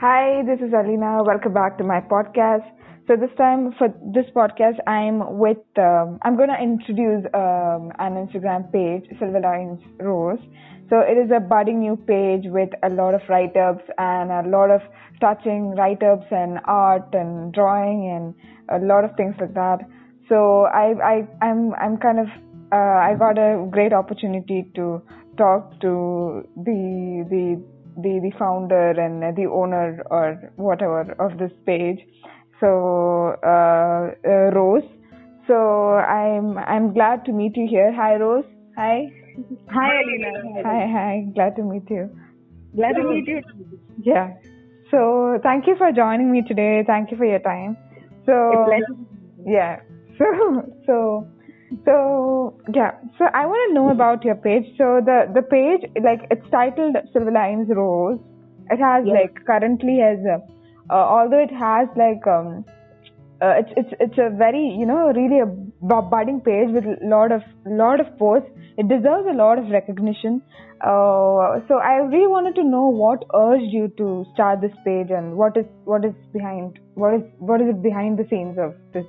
Hi, this is Alina. Welcome back to my podcast. So this time for this podcast, I'm going to introduce an Instagram page, silverlines.rose. So it is a budding new page with a lot of write-ups and a lot of touching write-ups and art and drawing and a lot of things like that. So I'm kind of I got a great opportunity to talk to the founder and the owner or whatever of this page. So Rose. So I'm glad to meet you here. Hi Rose. Hi. Hi, Alina. Hi. Glad to meet you. Glad to meet you. Yeah. So thank you for joining me today. Thank you for your time. So A pleasure. yeah. So so so I want to know about your page. So the page, like, it's titled Silver Lines Rose. It has Yes. like currently has although it has like it's a very, really a budding page with lot of posts. It deserves a lot of recognition. So I really wanted to know what urged you to start this page and what is it behind the scenes of this.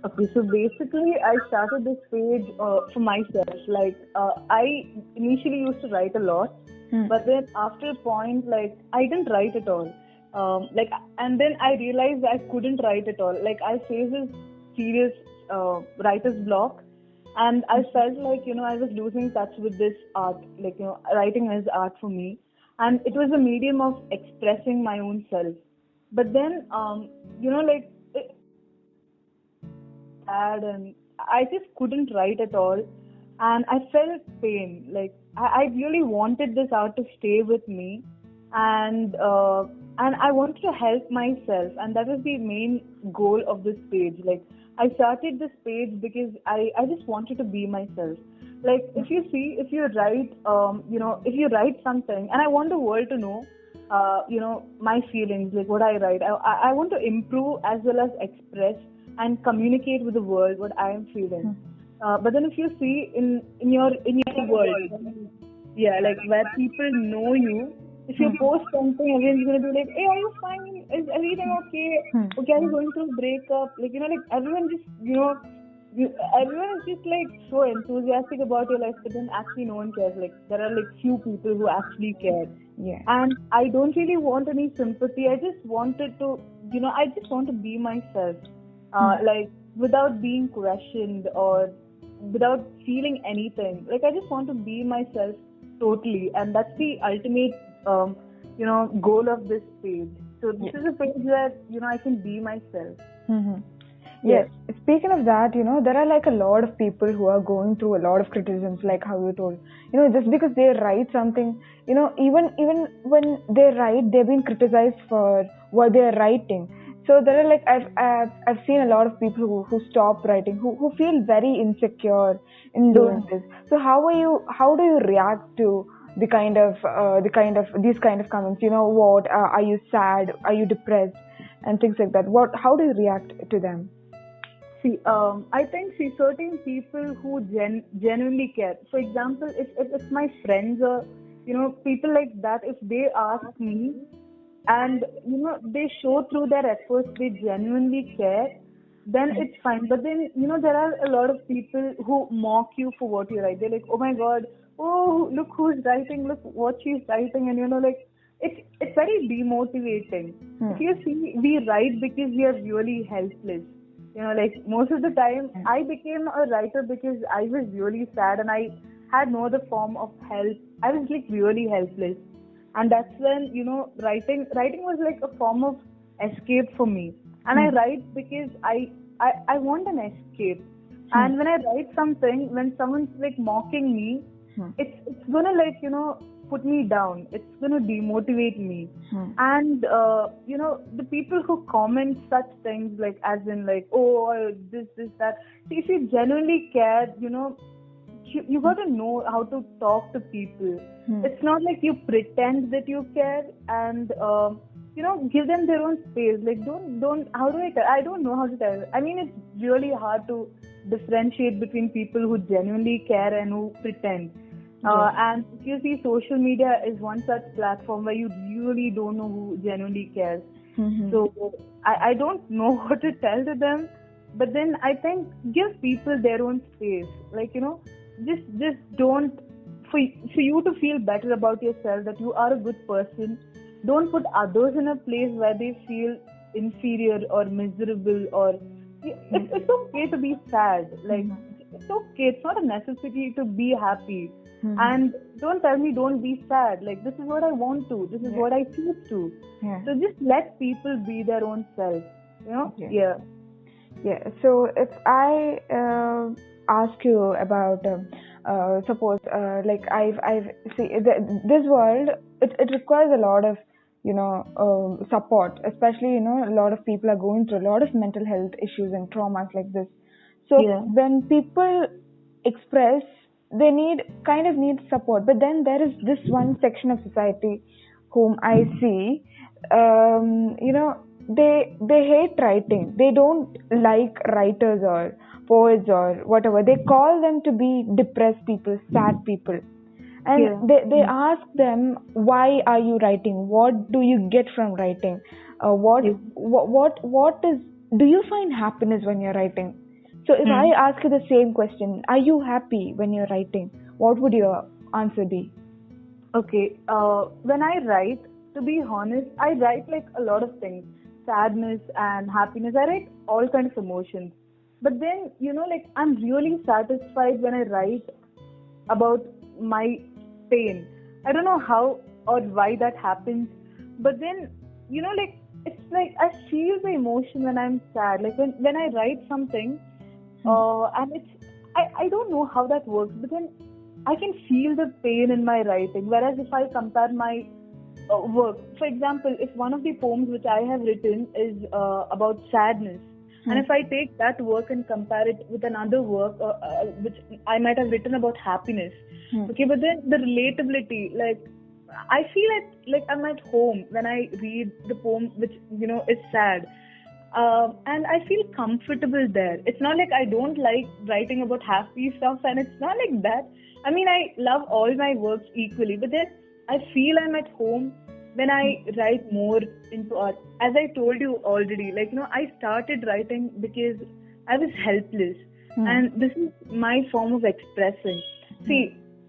Okay, so basically, I started this page for myself. I initially used to write a lot, Hmm. but then after a point, I didn't write at all. And then I realized I couldn't write at all. Like, I faced this serious writer's block, and I felt like, I was losing touch with this art. Writing is art for me, and it was a medium of expressing my own self. But then, sad, and I just couldn't write at all, and I felt pain. I really wanted this art to stay with me, and I wanted to help myself, and that was the main goal of this page. Like, I started this page because I just wanted to be myself. Like, if you write if you write something, and I want the world to know my feelings, like what I write. I want to improve as well as express and communicate with the world what I am feeling. But then if you see in your world, yeah, like where people know you, if you post something, again you're gonna be like, hey, are you fine? Is everything okay? Hmm. Okay, are you going through a breakup? Like everyone just everyone is just like so enthusiastic about your life, but then actually no one cares. Like, there are like few people who actually care. Yeah. And I don't really want any sympathy. I just wanted to, I just want to be myself, like, without being questioned or without feeling anything. Like, I just want to be myself totally, and that's the ultimate, goal of this page. So this is a page where I can be myself. Mm-hmm. Yes. Speaking of that, there are like a lot of people who are going through a lot of criticisms, like how you told. Just because they write something, even when they write, they've been criticized for what they're writing. So there are like I've seen a lot of people who stop writing, who feel very insecure in doing this. So how do you react to these kind of comments? What are you sad? Are you depressed? And things like that. How do you react to them? See, I think certain people who genuinely care. For example, if it's my friends or people like that, if they ask me and they show through their efforts they genuinely care, then it's fine. But then there are a lot of people who mock you for what you write. They're like, oh my god, oh, look who's writing, look what she's writing, and like, it's very demotivating. If you see, we write because we are really helpless. Like, most of the time, I became a writer because I was really sad and I had no other form of help. I was like really helpless, and that's when writing was like a form of escape for me. And I write because I want an escape. And when I write something, when someone's like mocking me, it's gonna like put me down. It's gonna demotivate me. And the people who comment such things, like, as in like, oh, this that. See, if you genuinely care, you got to know how to talk to people. It's not like you pretend that you care, and give them their own space. Like, don't how do I tell? I don't know how to tell. I mean, it's really hard to differentiate between people who genuinely care and who pretend. Yeah. And if you see, social media is one such platform where you really don't know who genuinely cares. Mm-hmm. So I don't know what to tell to them, but then I think give people their own space. Like, just don't, for you to feel better about yourself, that you are a good person. Don't put others in a place where they feel inferior or miserable, or it's okay to be sad. Like, Mm-hmm. it's okay. It's not a necessity to be happy. Mm-hmm. And don't tell me don't be sad. Like, this is what I want to. This is Yeah. what I choose to. Yeah. So just let people be their own self. Okay. Yeah. Yeah. So if I ask you about, suppose, like I've see this world, it requires a lot of, support, especially, a lot of people are going through a lot of mental health issues and traumas like this. So Yeah. when people express, they need support, but then there is this one section of society whom I see, they hate writing. They don't like writers or poets or whatever. They call them to be depressed people, sad people, and Yeah. they ask them, why are you writing? What do you get from writing? Yeah. What is, do you find happiness when you're writing? So if I Hmm. ask you the same question, are you happy when you're writing? What would your answer be? Okay. When I write, to be honest, I write like a lot of things, sadness and happiness. I write all kinds of emotions. But then, like, I'm really satisfied when I write about my pain. I don't know how or why that happens, but then, like, it's like I feel the emotion when I'm sad. Like, when I write something, Hmm. and I don't know how that works, but then I can feel the pain in my writing. Whereas if I compare my work, for example, if one of the poems which I have written is about sadness, and Hmm. if I take that work and compare it with another work which I might have written about happiness, Hmm. okay, but then the relatability, like, I feel like I'm at home when I read the poem which is sad, and I feel comfortable there. It's not like I don't like writing about happy stuff, and it's not like that. I mean, I love all my works equally, but then I feel I'm at home when I write more into art. As I told you already, like, I started writing because I was helpless, Hmm. and this is my form of expressing. Hmm. See,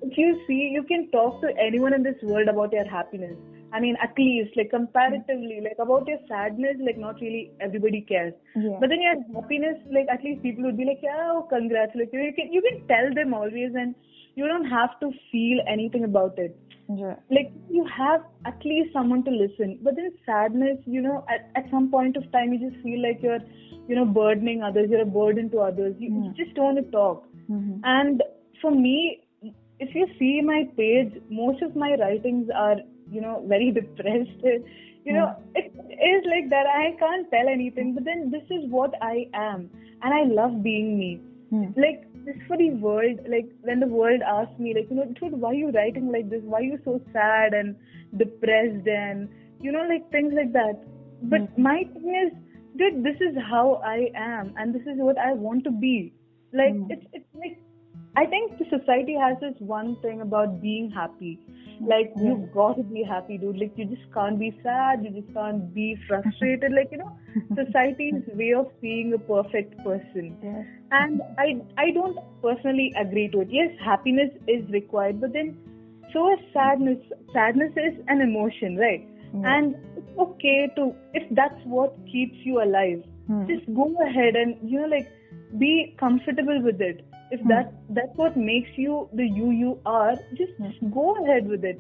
if you see, you can talk to anyone in this world about your happiness. I mean, at least, like, comparatively, like, about your sadness, like, not really everybody cares. Yeah. But then your happiness, like, at least people would be like, yeah, oh, congrats. Like, you can tell them always, and you don't have to feel anything about it. Yeah. Like, you have at least someone to listen. But then sadness, at some point of time, you just feel like you're, burdening others. You're a burden to others. You Hmm. just don't want to talk. Hmm. And for me, if you see my page, most of my writings are, very depressed. Hmm. It is like that. I can't tell anything, but then this is what I am, and I love being me. Hmm. Like, this for the world, like, when the world asks me, like, dude, why are you writing like this? Why are you so sad and depressed and, like, things like that. Hmm. But my thing is, dude, this is how I am, and this is what I want to be. Like, Hmm. it's like, I think the society has this one thing about being happy. Hmm. Like, Yeah. you've got to be happy, dude. Like, you just can't be sad. You just can't be frustrated. Like, society's way of seeing a perfect person. Yes. And I don't personally agree to it. Yes, happiness is required, but then so is sadness. Sadness is an emotion, right? Yeah. And it's okay to, if that's what keeps you alive, Hmm. just go ahead and, like, be comfortable with it. If Hmm. that's what makes you the you are, just Hmm. go ahead with it.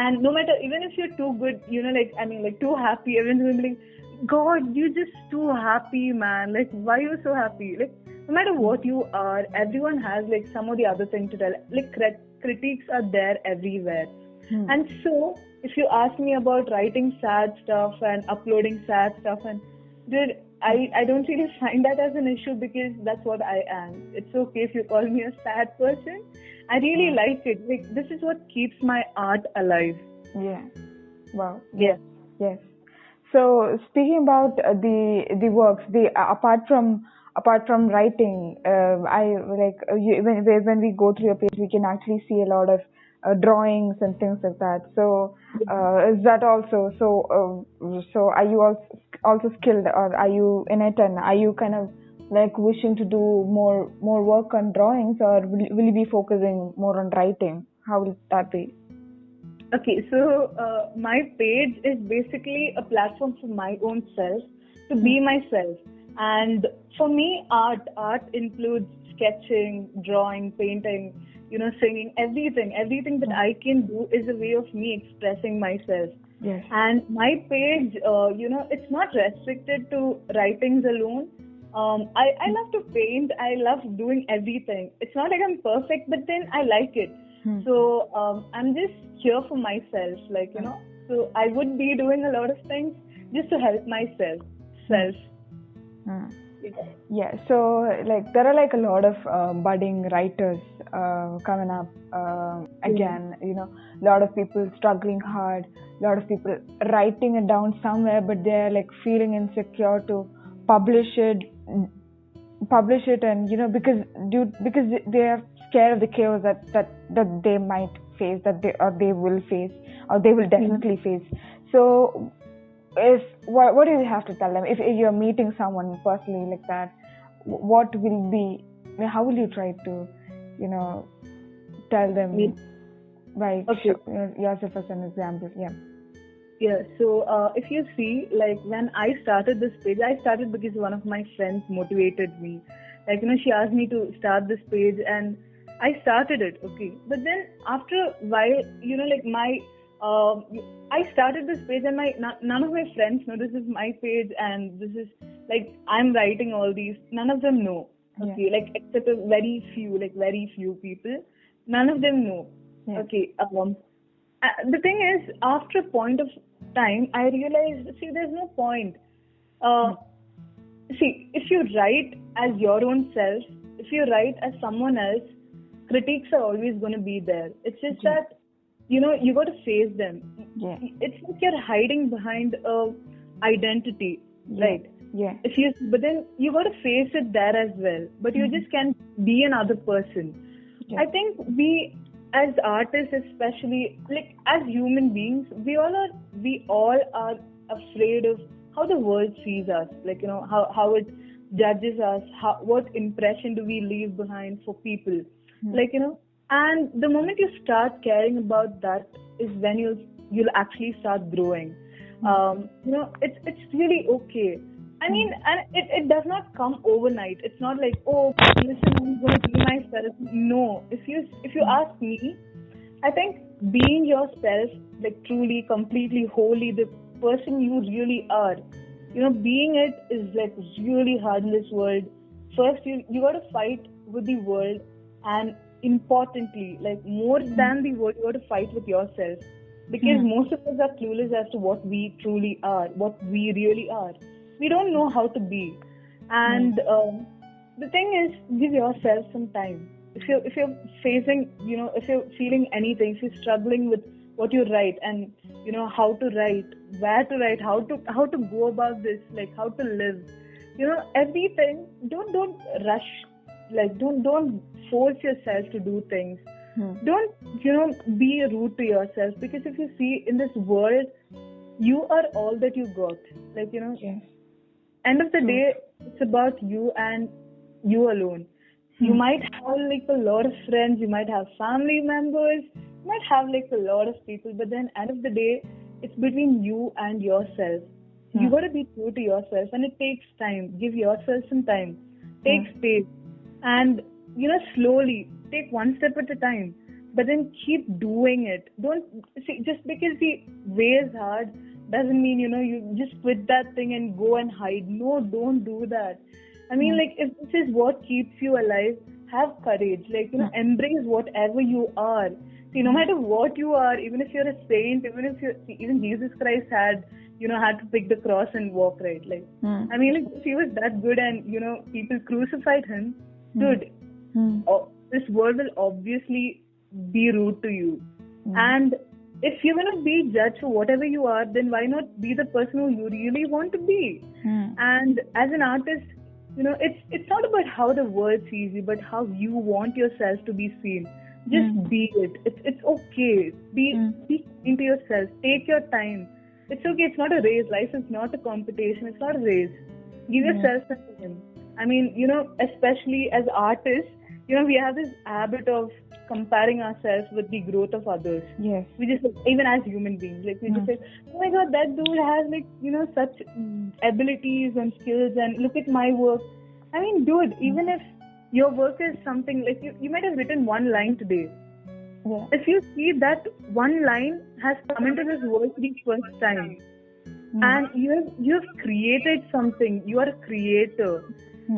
And no matter, even if you're too good, like, I mean, like, too happy, everyone's going to be like, God, you're just too happy, man. Like, why are you so happy? Like, no matter what you are, everyone has, like, some of the other thing to tell. Like, critiques are there everywhere. Hmm. And so, if you ask me about writing sad stuff and uploading sad stuff, and dude, I don't really find that as an issue, because that's what I am. It's okay if you call me a sad person. I really like it. Like, this is what keeps my art alive. Yeah. Wow. Yeah. Yes. Yes. So speaking about the works, the apart from writing, I like when we go through your page, we can actually see a lot of drawings and things like that. So is that also so? Are you also skilled, or are you in it, and are you kind of like wishing to do more work on drawings, or will you be focusing more on writing? How will that be? Okay, so my page is basically a platform for my own self, to be myself. And for me, art includes sketching, drawing, painting, singing, everything that I can do is a way of me expressing myself. Yes. And my page, it's not restricted to writings alone. I love to paint. I love doing everything. It's not like I'm perfect, but then I like it. So I'm just here for myself, So I would be doing a lot of things just to help myself. Yeah, so like there are like a lot of budding writers coming up again. A lot of people struggling hard, a lot of people writing it down somewhere, but they're like feeling insecure to publish it, and because they are scared of the chaos that they might face, that they will face, or they will definitely face. So what do you have to tell them if you're meeting someone personally like that? What will be, how will you try to tell them by yourself as an example? So if you see, like when I started this page, I started because one of my friends motivated me. She asked me to start this page, and I started it. Okay, but then after a while, I started this page, and none of my friends know this is my page, and this is I'm writing all these. None of them know. Okay, except a very few people. None of them know. Yeah. Okay. The thing is, after a point of time, I realized, there's no point. If you write as your own self, if you write as someone else, critiques are always going to be there. It's just that, you got to face them. Yeah. It's like you're hiding behind a identity, right? Yeah. But then you got to face it there as well. But you just can't be another person. Yeah. I think we, as artists, especially as human beings, we all are afraid of how the world sees us, how it judges us, what impression do we leave behind for people, and the moment you start caring about that is when you'll actually start growing. It's really okay. I mean, and it does not come overnight. It's not like, oh, listen, I'm going to be myself. No, if you ask me, I think being yourself, truly, completely, wholly, the person you really are, being it is really hard in this world. First, you got to fight with the world, and importantly, more than the world, you got to fight with yourself, because most of us are clueless as to what we truly are, what we really are. We don't know how to be, and the thing is, give yourself some time. If you're facing, if you're feeling anything, if you're struggling with what you write, and how to write, where to write, how to go about this, how to live, everything. Don't rush, don't force yourself to do things. Don't be rude to yourself, because if you see in this world, you are all that you got. End of the day, it's about you and you alone. You might have a lot of friends, you might have family members, you might have a lot of people, but then end of the day, it's between you and yourself. You got to be true to yourself, and it takes time. Give yourself some time. Take space, and slowly take one step at a time. But then keep doing it. Don't see, just because the way is hard doesn't mean you just quit that thing and go and hide. No, don't do that. I mean, if this is what keeps you alive, have courage. Embrace whatever you are. See, no matter what you are, even if you're a saint, even Jesus Christ had to pick the cross and walk, right? I mean, if he was that good and, people crucified him, dude, this world will obviously be rude to you. And if you're going to be judged for whatever you are, then why not be the person who you really want to be? And as an artist, it's not about how the world sees you, but how you want yourself to be seen. Just be it. It's okay. Be kind to yourself. Take your time. It's okay. It's not a race. Life is not a competition. It's not a race. Give yourself some time. I mean, especially as artists, we have this habit of comparing ourselves with the growth of others. Yes. We just, even as human beings, like we just say, oh my God, that dude has such abilities and skills, and look at my work. I mean, dude, even if your work is something like you might have written one line today. Yeah. If you see that one line has come into this world for the first time, and you have created something, you are a creator.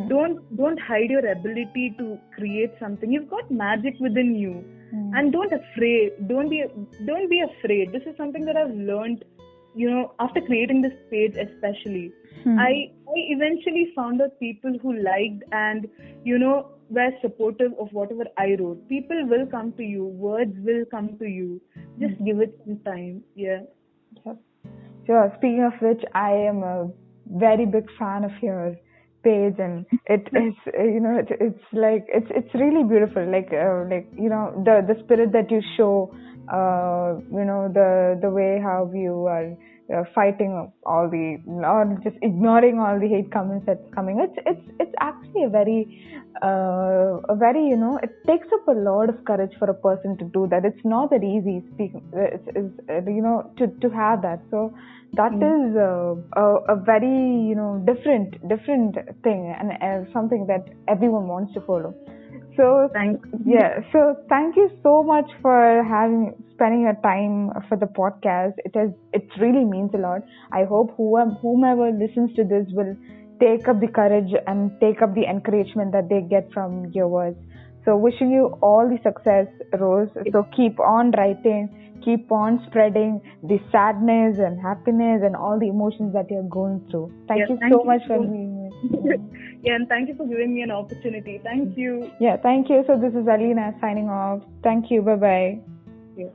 Don't hide your ability to create something. You've got magic within you, and don't be afraid. This is something that I've learned, after creating this page especially. I eventually found out people who liked and were supportive of whatever I wrote. People will come to you. Words will come to you. Just give it some time. Yeah. Sure. Speaking of which, I am a very big fan of yours page, and it is it's like it's really beautiful, like the spirit that you show, the way how you are fighting all the, or just ignoring all the hate comments that's coming. It's actually a very it takes up a lot of courage for a person to do that. It's not that easy to have that. So that is a very different thing, and something that everyone wants to follow. So thank you so much for spending your time for the podcast. It really means a lot. I hope whomever listens to this will take up the courage and take up the encouragement that they get from your words. So wishing you all the success, Rose. So keep on writing, keep on spreading the sadness and happiness and all the emotions that you're going through. Thank you so much for being here. Yeah, and thank you for giving me an opportunity. Thank you. Yeah, thank you. So this is Alina signing off. Thank you. Bye-bye. Yeah.